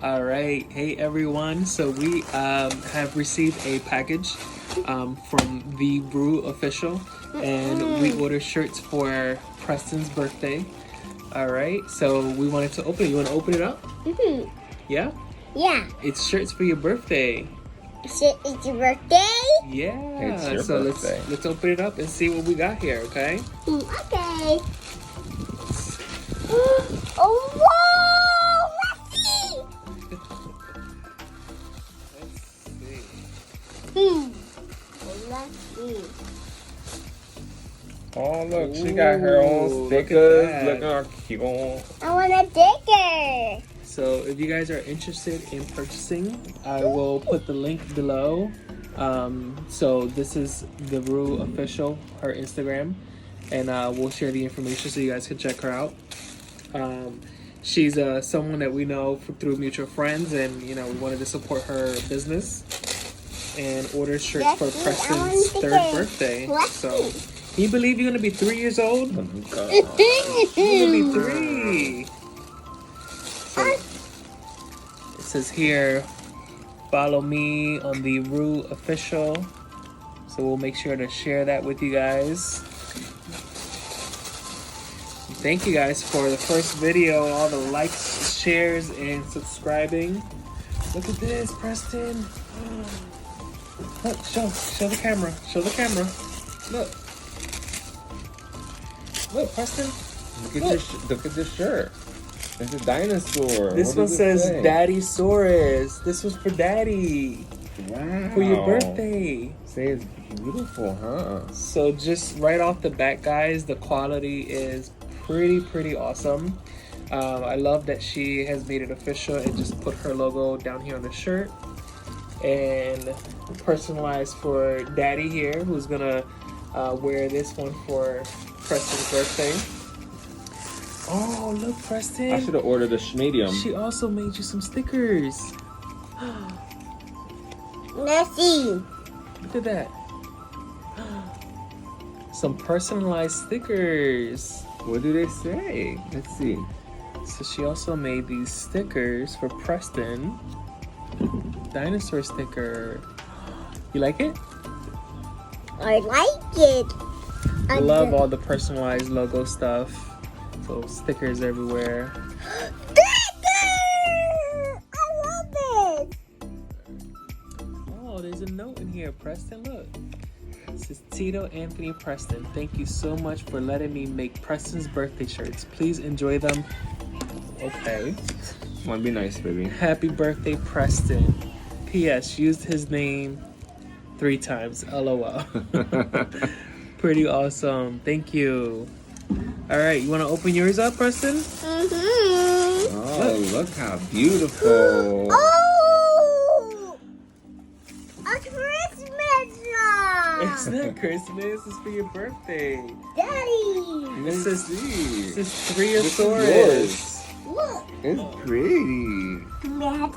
All right. Hey, everyone. So we have received a package from the Brew Official, and we ordered shirts for Preston's birthday. All right. So we wanted to open it. You want to open it up? Mm-hmm. Yeah? Yeah. It's shirts for your birthday. It's your birthday? Yeah. It's your so birthday. let's open it up and see what we got here, okay? Okay. Oh, whoa! Let's see! Let's see. Oh, look, she got her Ooh, own look stickers. at Look that. at how cute. I want a sticker. So if you guys are interested in purchasing, I will put the link below. So this is the Rue Official, her Instagram, and we'll share the information so you guys can check her out. She's someone that we know through mutual friends, and we wanted to support her business and order shirts for Preston's third birthday. So can you believe you're gonna be 3 years old? Oh my God. You're gonna be 3. So, it says here, follow me on the Rue Official. So we'll make sure to share that with you guys. Thank you guys for the first video, all the likes, shares, and subscribing. Look at this, Preston. Look, show the camera. Show the camera. Look. Look, Preston. Look at this shirt. It's a dinosaur. This What one does it says say? Daddy-saurus. This was for Daddy. Wow. For your birthday. Say it's beautiful, huh? So just right off the bat, guys, the quality is pretty awesome. I love that she has made it official and just put her logo down here on the shirt. And personalized for Daddy here, who's gonna wear this one for Preston's birthday. Oh, look, Preston. I should have ordered a medium. She also made you some stickers. Let's see. Look at that. Some personalized stickers. What do they say? Let's see. So she also made these stickers for Preston. Dinosaur sticker. You like it? I like it. I love all the personalized logo stuff. So stickers everywhere. Sticker! I love it. Oh, there's a note in here, Preston. Look. This is Tito Anthony Preston. Thank you so much for letting me make Preston's birthday shirts. Please enjoy them. Okay. Want to be nice, baby. Happy birthday, Preston. P.S. Used his name 3 times. LOL. Pretty awesome. Thank you. All right, you want to open yours up, Preston? Mm-hmm. Oh, look how beautiful. Oh! A Christmas song! It's not Christmas. It's for your birthday. Daddy! This is see. Triosaurus. Look! It's pretty. Look!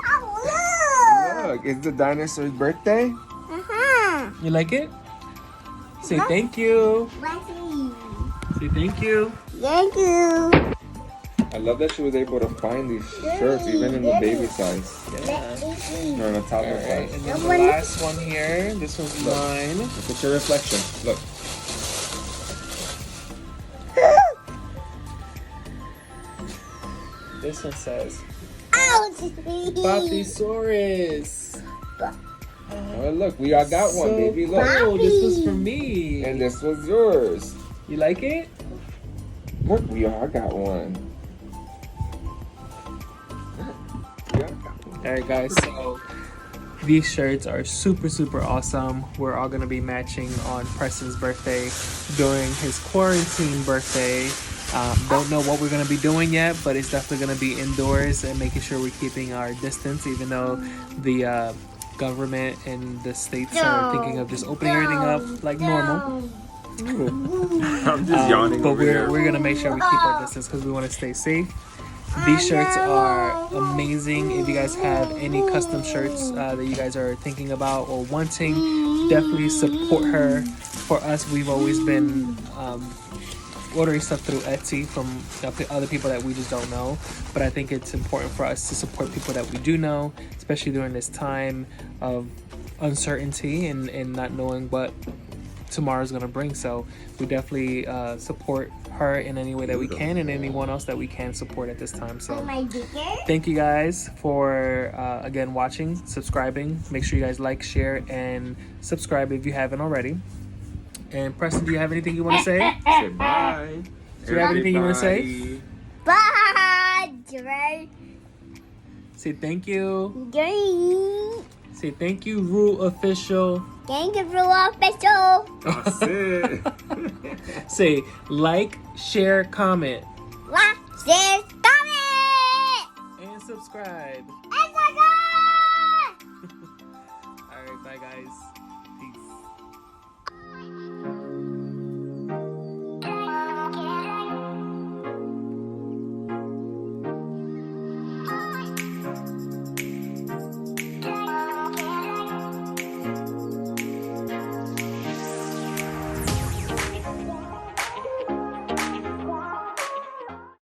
Look, it's the dinosaur's birthday. Uh-huh. You like it? Say thank you. Let's see. Say thank you. Thank you. I love that she was able to find these shirts even in the baby size. Yeah. Let me see. Or in the toddler All right, size. and then the last one here. This one's mine. Look at your reflection. Look. This one says Ouch! Papisaurus. Oh, look, we all got one, So baby. Look. cool. This was for me. And this was yours. You like it? Look, we all got one. We all got one. All right, guys. So these shirts are super awesome. We're all gonna be matching on Preston's birthday during his quarantine birthday. Don't know what we're gonna be doing yet, but it's definitely gonna be indoors and making sure we're keeping our distance, even though the government and the states are thinking of just opening everything up like normal. I'm just yawning But over here. we're gonna make sure we keep our distance because we want to stay safe. These shirts are amazing. If you guys have any custom shirts that you guys are thinking about or wanting, definitely support her. For us, we've always been ordering stuff through Etsy from other people that we just don't know. But I think it's important for us to support people that we do know, especially during this time of uncertainty and not knowing what tomorrow's gonna bring. So we definitely support her in any way that we can, and anyone else that we can support at this time. So thank you guys for again watching, subscribing. Make sure you guys like, share, and subscribe if you haven't already. And Preston, do you have anything you want to say? Say bye. Do you have anything you want to say? Bye, Dre. Say thank you. Dre. Say thank you, Rule Official. Thank you for our special. That's it. Say like, share, comment, Like, share, comment. and subscribe. And subscribe. All right, bye guys.